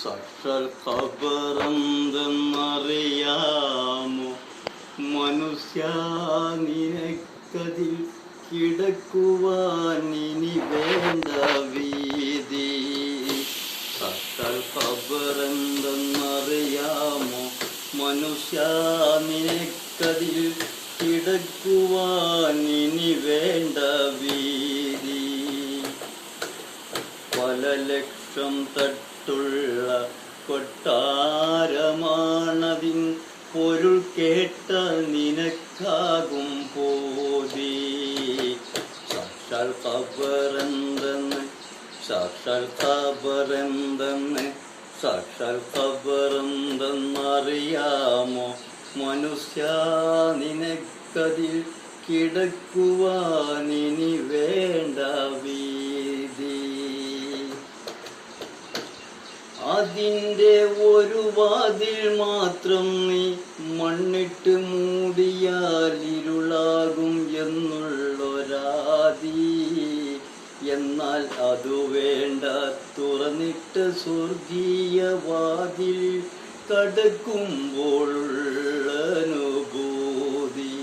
സാക്ഷാൽ ഖബറെന്തെന്നറിയാമോ മനുഷ്യ, നിനക്കതിൽ കിടക്കുവാൻ ഇനി വേണ്ട വീതി. സാക്ഷാൽ ഖബറെന്തെന്നറിയാമോ മനുഷ്യ, നിനക്കതിൽ കിടക്കുവാൻ ഇനി വേണ്ട വീതി. പല ലക്ഷം തട്ടുള്ള കൊട്ടാരമാണതിൻ പൊരുൾ കേട്ട നിനക്കാകും പോതി. സാക്ഷാൽ ഖബറെന്തെന്ന്, സാക്ഷാൽ ഖബറെന്തെന്ന്, സാക്ഷാൽ ഖബറെന്തെന്നറിയാമോ മനുഷ്യ, നിനക്കതിൽ കിടക്കുവാൻ ഇനി വേണ്ട വീതി. അതിൻ്റെ ഒരു വാതിൽ മാത്രം നീ മണ്ണിട്ട് മൂടിയാൽ ഇരുളാകും എന്നുള്ളൊരാതി. എന്നാൽ അതു വേണ്ട, തുറന്നിട്ട സ്വർഗീയ വാതിൽ കടക്കുമ്പോഴുള്ള അനുഭൂതി.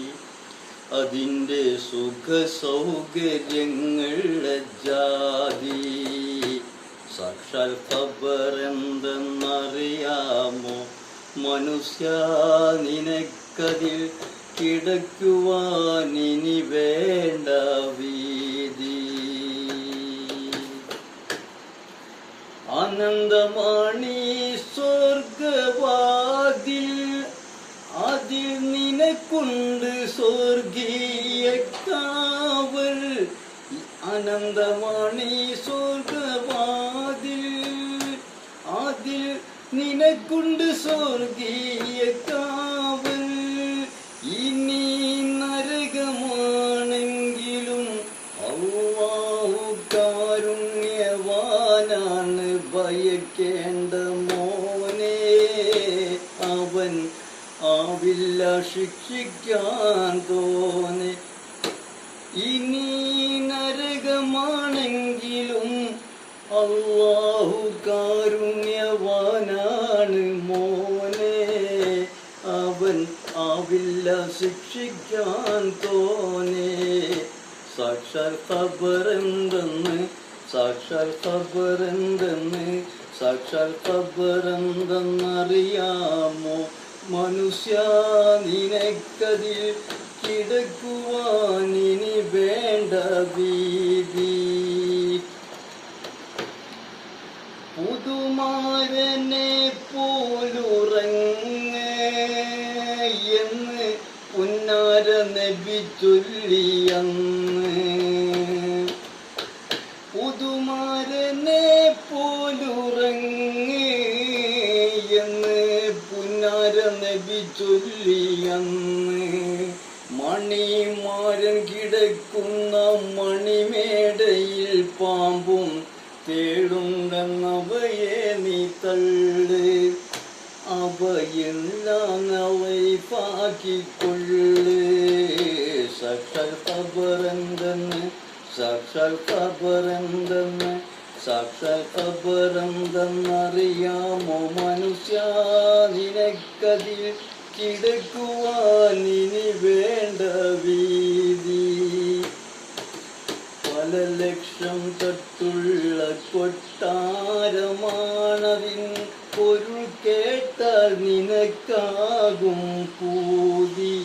അതിൻ്റെ സുഖ സൗകര്യങ്ങളുടെ ജാതി. സാക്ഷാൽ ഖബറെന്തെന്നറിയാമോ മനുഷ്യ, നിനക്കതിൽ കിടക്കുവാൻ ഇനി വേണ്ട വീതി. ആനന്ദമാണീ സ്വർഗവാതിൽ, അതിൽ നിനക്കുണ്ട് സ്വർഗീയ കാവൽ. ആനന്ദമാണീ സ്വർഗവാതിൽ, അതിൽ നിനക്കുണ്ട് സ്വർഗീയ കാവൽ. ഇനി നരകമാണെങ്കിലും അല്ലാഹു കാരുണ്യവാനാണ്, ഭയക്കേണ്ട മോനെ. അവൻ ആവില്ല ശിക്ഷിക്കാൻ തോനെ. ഇനി നരകമാണെങ്കിലും അല്ലാഹു കാരുണ്യവാനാണ് മോനെ. അവൻ ആവില്ല ശിക്ഷിക്കാൻ തോനെ. സാക്ഷാൽ ഖബറെന്തെന്ന്, സാക്ഷാൽ ഖബറെന്തെന്ന്, സാക്ഷാൽ ഖബറെന്തെന്നറിയാമോ മനുഷ്യ, നിനക്കതിൽ കിടക്കുവാൻ ഇനി വേണ്ട വീതി. പുതുമാരനെ പോലുറങ്ങ് എന്ന് പുന്നാര നബി ചൊല്ലിയന്ന്. പുതുമാരനെ പോലുറങ്ങ് എന്ന് പുന്നാര നബി ചൊല്ലിയന്ന്. മണിമാരൻ കിടക്കുന്ന മണിമേടയിൽ പാമ്പും തേടുണ്ടെന്നവയെ നീ തള്ള്. അവയെല്ലാം അവയിപ്പാക്കിക്കൊള്ള്. സാക്ഷാൽ ഖബറെന്തെന്ന്, സാക്ഷാൽ ഖബറെന്തെന്ന്, സാക്ഷാൽ ഖബറെന്തെന്നറിയാമോ മനുഷ്യ, നിനക്കതിൽ കിടക്കുവാൻ ഇനി വേണ്ട വീതി. പല ലക്ഷം തട്ടുള്ള കൊട്ടാരമാണതിൻ പൊരുൾ കേട്ടാൽ നിനക്കാകും പൂതി.